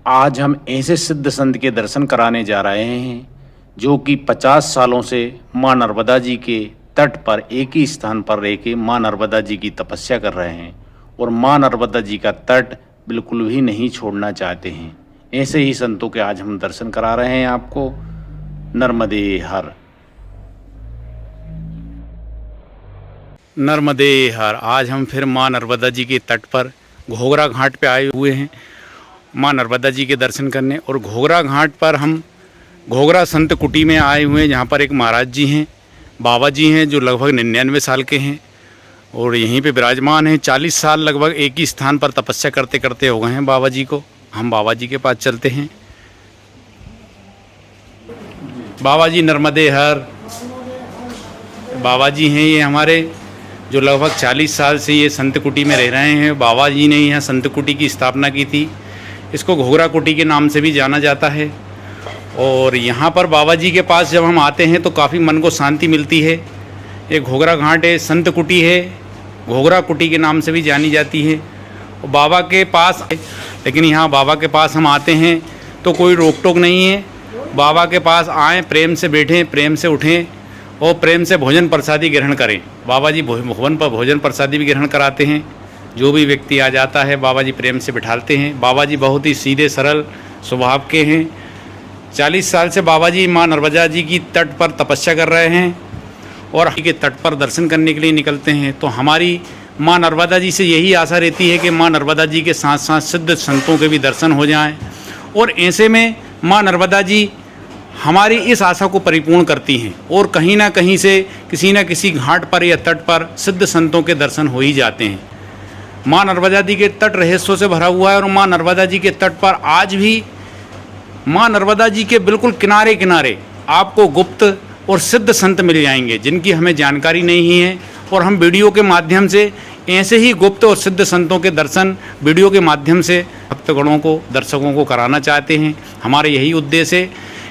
आज हम ऐसे सिद्ध संत के दर्शन कराने जा रहे हैं जो कि 50 सालों से माँ नर्मदा जी के तट पर एक ही स्थान पर रह के माँ नर्मदा जी की तपस्या कर रहे हैं और माँ नर्मदा जी का तट बिल्कुल भी नहीं छोड़ना चाहते हैं। ऐसे ही संतों के आज हम दर्शन करा रहे हैं आपको। नर्मदे हर, नर्मदे हर। आज हम फिर माँ नर्मदा जी के तट पर घोघरा घाट पे आए हुए हैं माँ नर्मदा जी के दर्शन करने। और घोघरा घाट पर हम घोघरा संत कुटी में आए हुए हैं, जहाँ पर एक महाराज जी हैं, बाबा जी हैं, जो लगभग 99 साल के हैं और यहीं पे विराजमान हैं। 40 साल लगभग एक ही स्थान पर तपस्या करते करते हो गए हैं बाबा जी को। हम बाबा जी के पास चलते हैं। बाबा जी नर्मदे हर। बाबा जी हैं ये हमारे, जो लगभग 40 साल से ये संत कुटी में रह रहे हैं। बाबा जी ने यहाँ संत कुटी की स्थापना की थी। इसको घोघरा कुटी के नाम से भी जाना जाता है। और यहाँ पर बाबा जी के पास जब हम आते हैं तो काफ़ी मन को शांति मिलती है। ये घोघरा घाट है, संत कुटी है, घोघरा कुटी के नाम से भी जानी जाती है। और बाबा के पास, लेकिन यहाँ बाबा के पास हम आते हैं तो कोई रोक टोक नहीं है। बाबा के पास आएँ, प्रेम से बैठें, प्रेम से उठें और प्रेम से भोजन प्रसादी ग्रहण करें। बाबा जी भवन पर भोजन प्रसादी भी ग्रहण कराते हैं। जो भी व्यक्ति आ जाता है बाबा जी प्रेम से बिठाते हैं। बाबा जी बहुत ही सीधे सरल स्वभाव के हैं। 40 साल से बाबा जी माँ नर्मदा जी की तट पर तपस्या कर रहे हैं और के तट पर दर्शन करने के लिए निकलते हैं। तो हमारी माँ नर्मदा जी से यही आशा रहती है कि माँ नर्मदा जी के साथ साथ सिद्ध संतों के भी दर्शन हो जाएं। और ऐसे में माँ नर्मदा जी हमारी इस आशा को परिपूर्ण करती हैं और कहीं ना कहीं से किसी न किसी घाट पर या तट पर सिद्ध संतों के दर्शन हो ही जाते हैं। माँ नर्मदा जी के तट रहस्यों से भरा हुआ है और माँ नर्मदा जी के तट पर आज भी माँ नर्मदा जी के बिल्कुल किनारे किनारे आपको गुप्त और सिद्ध संत मिल जाएंगे जिनकी हमें जानकारी नहीं है। और हम वीडियो के माध्यम से ऐसे ही गुप्त और सिद्ध संतों के दर्शन वीडियो के माध्यम से भक्तगणों को, दर्शकों को कराना चाहते हैं। हमारे यही उद्देश्य है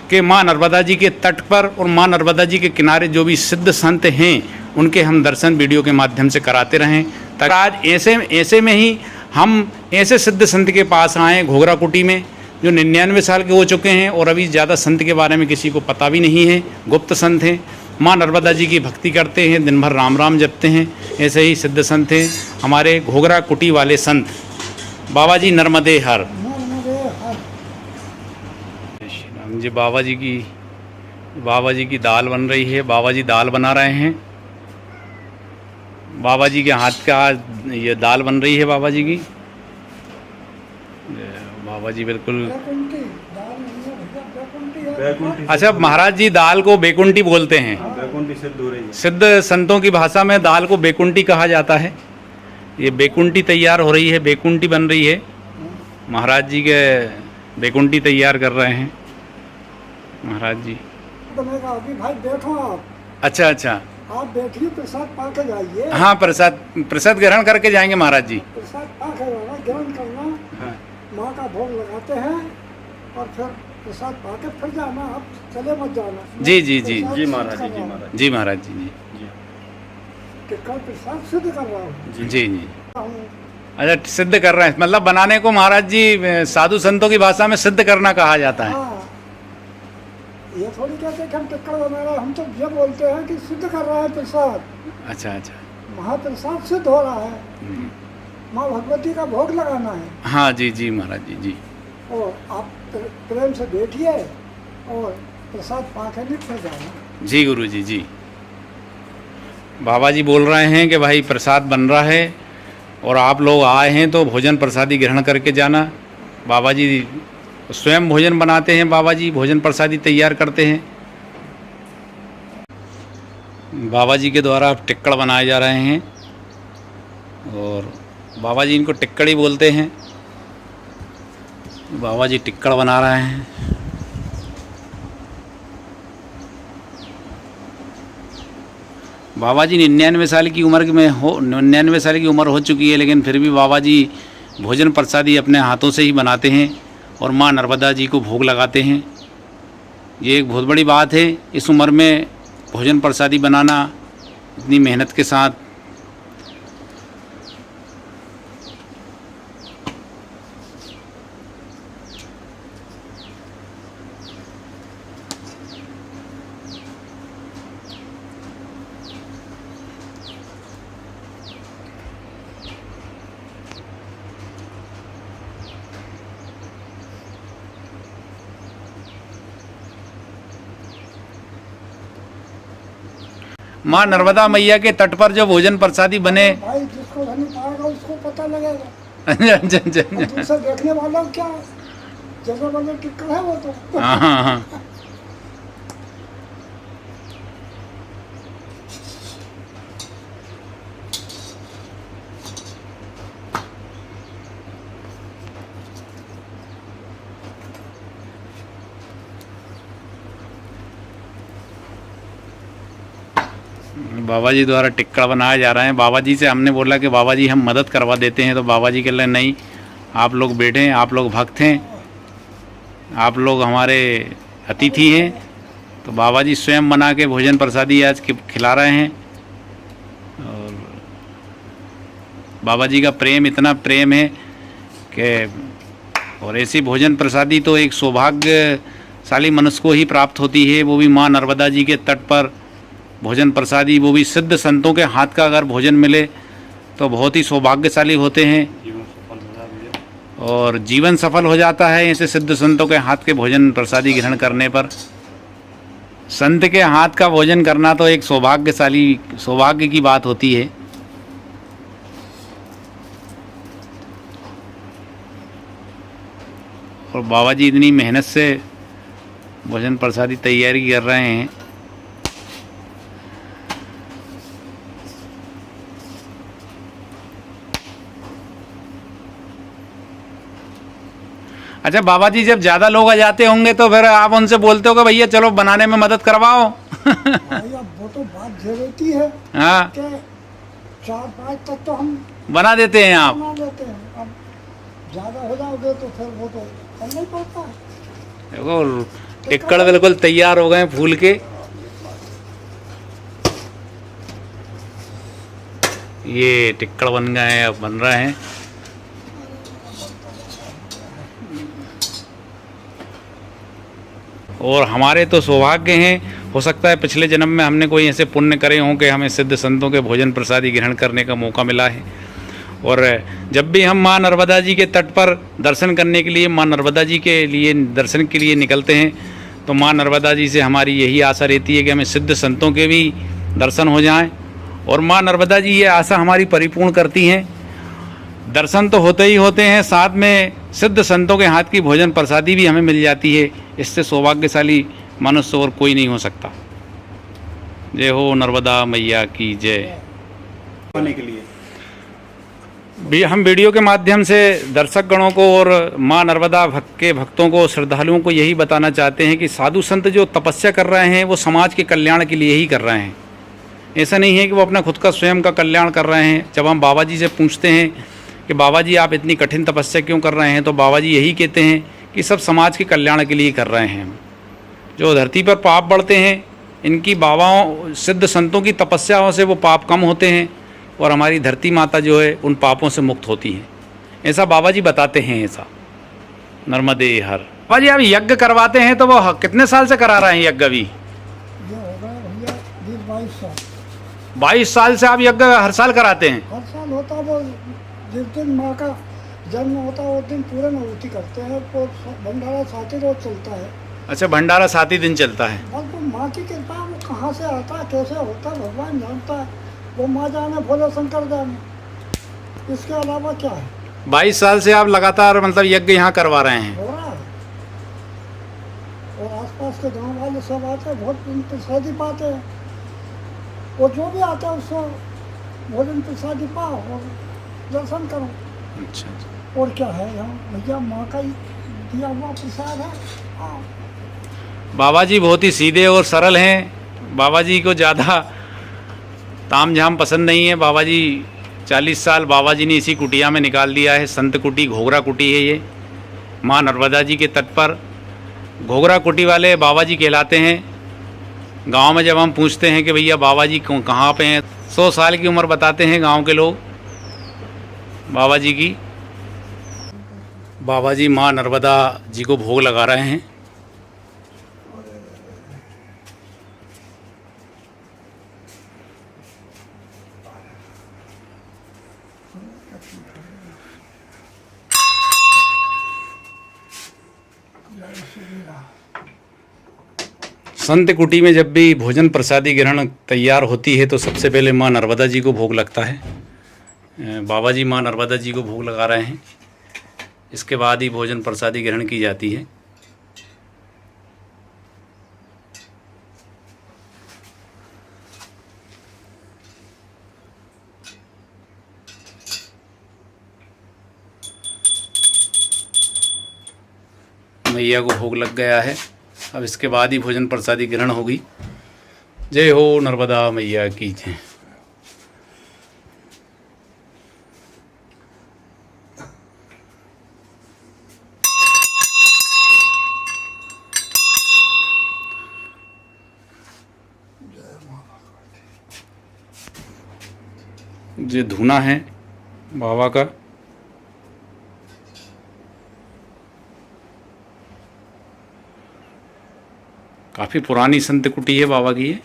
कि माँ नर्मदा जी के तट पर और माँ नर्मदा जी के किनारे जो भी सिद्ध संत हैं उनके हम दर्शन वीडियो के माध्यम से कराते रहें। ताकि आज ऐसे में ही हम ऐसे सिद्ध संत के पास आएँ घोघरा कुटी में, जो 99 साल के हो चुके हैं और अभी ज़्यादा संत के बारे में किसी को पता भी नहीं है। गुप्त संत हैं, माँ नर्मदा जी की भक्ति करते हैं, दिन भर राम राम जपते हैं। ऐसे ही सिद्ध संत हैं हमारे घोघरा कुटी वाले संत। बाबा जी नर्मदे हर। जी बाबा जी की दाल बन रही है। बाबा जी दाल बना रहे हैं। बाबा जी के हाथ का ये दाल बन रही है बाबा जी की। बाबा जी बिल्कुल, अच्छा महाराज जी दाल को बेकुंठी बोलते हैं। बेकुंठी सिद्ध हो रही है। सिद्ध संतों की भाषा में दाल को बेकुंठी कहा जाता है। ये बेकुंठी तैयार हो रही है, बेकुंठी बन रही है। महाराज जी के बेकुंठी तैयार कर रहे हैं महाराज जी। अभी भाई बैठो आप। अच्छा अच्छा, आप बैठिए, प्रसाद पा के जाइए। हाँ प्रसाद ग्रहण करके जाएंगे महाराज जी। प्रसाद पा के जाना, ग्रहण करना। हाँ। माँ का भोग लगाते हैं और फिर प्रसाद पा के फिर जाना। आप चले मत जाना। जी जी जी जी महाराज जी, जी महाराज जी महाराज जी जी कि कल प्रसाद सिद्ध कर रहा हूँ। जी जी। अच्छा सिद्ध कर रहे हैं, मतलब बनाने को महाराज जी साधु संतों की भाषा में सिद्ध करना कहा जाता है। हाँ, ये थोड़ी कहते हैं कि हम टिक्कड़ बना रहे हैं, हम तो ये बोलते हैं कि सिद्ध कर रहा है प्रसाद। अच्छा अच्छा। महाप्रसाद सिद्ध हो रहा है, माँ भगवती का भोग लगाना है। हाँ जी जी महाराज जी जी। और आप प्रेम से बैठिए और प्रसाद पा के निकल जाना। जी गुरु जी जी। बाबा जी बोल रहे हैं कि भाई प्रसाद बन रहा है और आप लोग आए हैं तो भोजन प्रसादी ग्रहण करके जाना। बाबा जी स्वयं भोजन बनाते हैं, बाबा जी भोजन प्रसादी तैयार करते हैं। बाबा जी के द्वारा अब टिक्कड़ बनाए जा रहे हैं और बाबा जी इनको टिक्कड़ ही बोलते हैं। बाबा जी टिक्कड़ बना रहे हैं। बाबा जी 99 साल की उम्र में 99 साल की उम्र हो चुकी है, लेकिन फिर भी बाबा जी भोजन प्रसादी अपने हाथों से ही बनाते हैं और माँ नर्मदा जी को भोग लगाते हैं। ये एक बहुत बड़ी बात है, इस उम्र में भोजन प्रसादी बनाना इतनी मेहनत के साथ। माँ नर्मदा मैया के तट पर जो भोजन प्रसादी बने। भाई जिसको नहीं पाएगा उसको पता लगेगा, अच्छा अच्छा और दूसरे देखने वाला क्या जैसे बने टिक्कर है वो तो। हाँ हाँ हाँ। बाबा जी द्वारा टिक्का बनाया जा रहा है। बाबा जी से हमने बोला कि बाबा जी हम मदद करवा देते हैं, तो बाबा जी कह रहे नहीं, आप लोग बैठें, आप लोग भक्त हैं, आप लोग हमारे अतिथि हैं। तो बाबा जी स्वयं बना के भोजन प्रसादी आज खिला रहे हैं। और बाबा जी का प्रेम, इतना प्रेम है कि, और ऐसी भोजन प्रसादी तो एक सौभाग्यशाली मनुष्य को ही प्राप्त होती है, वो भी माँ नर्मदा जी के तट पर भोजन प्रसादी, वो भी सिद्ध संतों के हाथ का अगर भोजन मिले तो बहुत ही सौभाग्यशाली होते हैं और जीवन सफल हो जाता है ऐसे सिद्ध संतों के हाथ के भोजन प्रसादी ग्रहण करने पर। संत के हाथ का भोजन करना तो एक सौभाग्य की बात होती है। और बाबा जी इतनी मेहनत से भोजन प्रसादी तैयारी कर रहे हैं। अच्छा बाबा जी, जब ज़्यादा लोग आ जाते होंगे तो फिर आप उनसे बोलते हो कि भैया चलो बनाने में मदद करवाओ? भाई अब वो तो बात ये रहती है हाँ, कि 4-5 तक तो हम बना देते हैं आप। बना लेते हैं, अब ज़्यादा हो जाओगे तो फिर वो तो करना ही पड़ता है। देखो टिक्कड़ बिल्कुल तैयार हो गए फूल के। ये टिक्कड़ बन गए हैं, अब बन रहे हैं। और हमारे तो सौभाग्य हैं, हो सकता है पिछले जन्म में हमने कोई ऐसे पुण्य करे हों कि हमें सिद्ध संतों के भोजन प्रसादी ग्रहण करने का मौका मिला है। और जब भी हम माँ नर्मदा जी के तट पर दर्शन करने के लिए, माँ नर्मदा जी के लिए दर्शन के लिए निकलते हैं, तो माँ नर्मदा जी से हमारी यही आशा रहती है कि हमें सिद्ध संतों के भी दर्शन हो जाएं। और माँ नर्मदा जी ये आशा हमारी परिपूर्ण करती हैं। दर्शन तो होते ही होते हैं, साथ में सिद्ध संतों के हाथ की भोजन प्रसादी भी हमें मिल जाती है। इससे सौभाग्यशाली मनुष्य और कोई नहीं हो सकता। जय हो नर्मदा मैया की जय। होने के लिए भी हम वीडियो के माध्यम से दर्शक गणों को और माँ नर्मदा के भक्तों को, श्रद्धालुओं को यही बताना चाहते हैं कि साधु संत जो तपस्या कर रहे हैं वो समाज के कल्याण के लिए ही कर रहे हैं। ऐसा नहीं है कि वो अपना खुद का स्वयं का कल्याण कर रहे हैं। जब हम बाबा जी से पूछते हैं कि बाबा जी आप इतनी कठिन तपस्या क्यों कर रहे हैं, तो बाबा जी यही कहते हैं कि सब समाज के कल्याण के लिए कर रहे हैं। जो धरती पर पाप बढ़ते हैं, इनकी बाबाओं सिद्ध संतों की तपस्याओं से वो पाप कम होते हैं और हमारी धरती माता जो है उन पापों से मुक्त होती है। ऐसा बाबा जी बताते हैं। ऐसा नर्मदे हर। बाबा जी आप यज्ञ करवाते हैं तो वो कितने साल से करा रहे हैं यज्ञ? अभी ये हो गए भैया 20-22 साल। 22 साल से आप यज्ञ हर साल कराते हैं? हर साल होता, वो जिस दिन माँ का जन्म होता है उस दिन पूर्ण आहुति करते हैं। तो भंडारा 7 ही रोज चलता है। अच्छा, भंडारा 7 ही दिन चलता है। बस वो माँ की कृपा, वो कहाँ से आता है कैसे होता है भगवान जानता है। वो माँ जाने, भोले शंकर जाने, इसके अलावा क्या है। 22 साल से आप लगातार मतलब यज्ञ यहाँ करवा रहे हैं? हो रहा है। और आसपास के गांव वाले सब आते हैं, बहुत प्रसादी पाते हैं। वो जो भी आता है उसको भोजन प्रसादी पाओ और दर्शन करो। अच्छा। और क्या है यहाँ भैया, माँ का ही दिया हुआ प्रसाद है। हाँ। बाबा जी बहुत ही सीधे और सरल हैं। बाबा जी को ज़्यादा तामझाम पसंद नहीं है। बाबा जी 40 साल बाबा जी ने इसी कुटिया में निकाल दिया है। संत कुटी, घोघरा कुटी है ये, माँ नर्मदा जी के तट पर। घोघरा कुटी वाले बाबा जी कहलाते हैं। गांव में जब हम पूछते हैं कि भैया बाबा जी कहाँ पे हैं, 100 साल की उम्र बताते हैं गांव के लोग बाबा जी की। बाबा जी माँ नर्मदा जी को भोग लगा रहे हैं। संत कुटी में जब भी भोजन प्रसादी ग्रहण तैयार होती है तो सबसे पहले माँ नर्मदा जी को भोग लगता है। बाबा जी माँ नर्मदा जी को भोग लगा रहे हैं, इसके बाद ही भोजन प्रसादी ग्रहण की जाती है। मैया को भोग लग गया है, अब इसके बाद ही भोजन प्रसादी ग्रहण होगी। जय हो नर्मदा मैया की जय। ये धूना है बाबा का। काफ़ी पुरानी संत कुटी है बाबा की ये।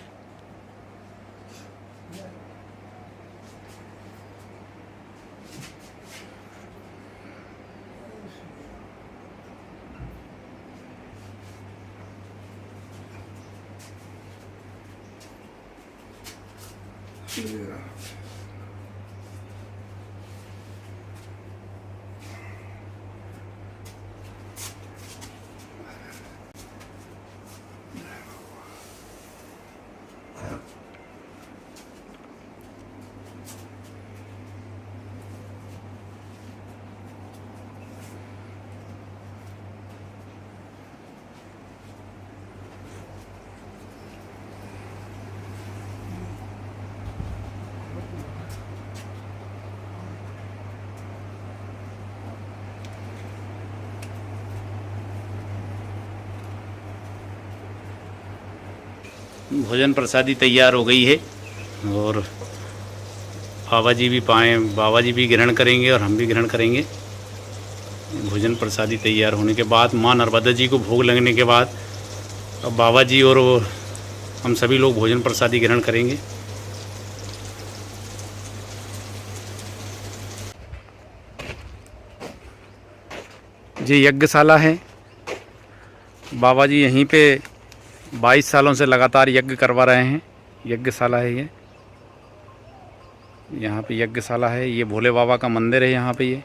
भोजन प्रसादी तैयार हो गई है और बाबा जी भी बाबा जी भी ग्रहण करेंगे और हम भी ग्रहण करेंगे। भोजन प्रसादी तैयार होने के बाद माँ नर्मदा जी को भोग लगने के बाद अब बाबा जी और हम सभी लोग भोजन प्रसादी ग्रहण करेंगे। ये यज्ञशाला है, बाबा जी यहीं पे 22 सालों से लगातार यज्ञ करवा रहे हैं। यज्ञशाला है ये, यहाँ पे यज्ञशाला है। ये भोले बाबा का मंदिर है यहाँ पे ये,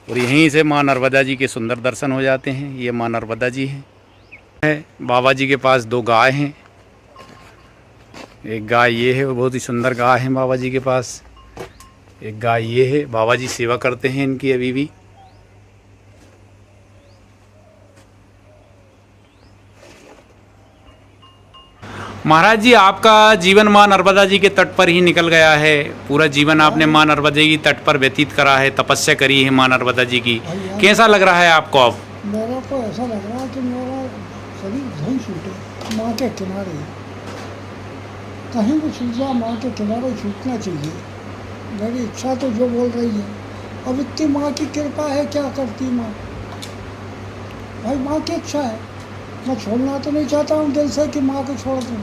और यहीं से माँ नर्मदा जी के सुंदर दर्शन हो जाते हैं। ये माँ नर्मदा जी हैं। बाबा जी के पास 2 गाय हैं, एक गाय ये है, बहुत ही सुंदर गाय है बाबा जी के पास। एक गाय ये है, बाबा जी सेवा करते हैं इनकी अभी भी। महाराज जी, आपका जीवन माँ नर्मदा जी के तट पर ही निकल गया है। पूरा जीवन आपने माँ नर्मदा जी की तट पर व्यतीत करा है, तपस्या करी है माँ नर्मदा जी की। कैसा लग रहा है आपको अब? मेरा तो ऐसा लग रहा है कि मेरा शरीर नहीं छूटे, माँ के किनारे कहीं भी छूट जाए, माँ के किनारे छूटना चाहिए। मेरी इच्छा तो जो बोल रही है, अब इतनी माँ की कृपा है, क्या करती माँ। भाई माँ की इच्छा है, मैं छोड़ना तो नहीं चाहता हूँ दिल से कि माँ को छोड़ दूँ,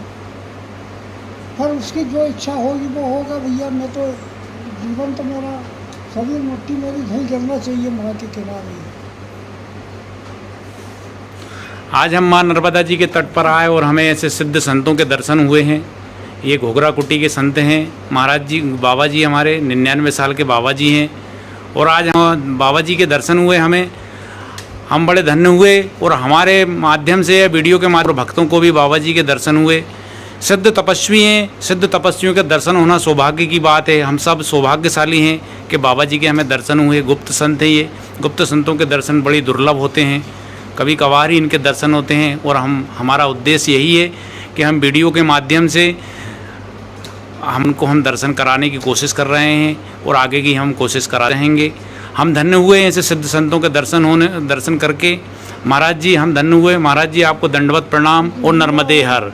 पर उसकी जो इच्छा होगी वो होगा भैया। मैं तो जीवन तो मेरा शरीर मिट्टी मेरी नहीं गिरना चाहिए माँ के किनारे। आज हम माँ नर्मदा जी के तट पर आए और हमें ऐसे सिद्ध संतों के दर्शन हुए हैं। ये घोघरा कुटी के संत हैं महाराज जी। बाबा जी हमारे 99 साल के बाबा जी हैं, और आज हम बाबा जी के दर्शन हुए, हम बड़े धन्य हुए। और हमारे माध्यम से वीडियो के माध्यम भक्तों को भी बाबा जी के दर्शन हुए। सिद्ध तपस्वी हैं, सिद्ध तपस्वियों के दर्शन होना सौभाग्य की बात है। हम सब सौभाग्यशाली हैं कि बाबा जी के हमें दर्शन हुए। गुप्त संत हैं ये, गुप्त संतों के दर्शन बड़ी दुर्लभ होते हैं, कभी कभार ही इनके दर्शन होते हैं। और हमारा उद्देश्य यही है कि हम वीडियो के माध्यम से हम दर्शन कराने की कोशिश कर रहे हैं, और आगे की हम कोशिश करा रहेंगे। हम धन्य हुए ऐसे सिद्ध संतों के दर्शन करके। महाराज जी हम धन्य हुए। महाराज जी आपको दंडवत प्रणाम और नर्मदे हर।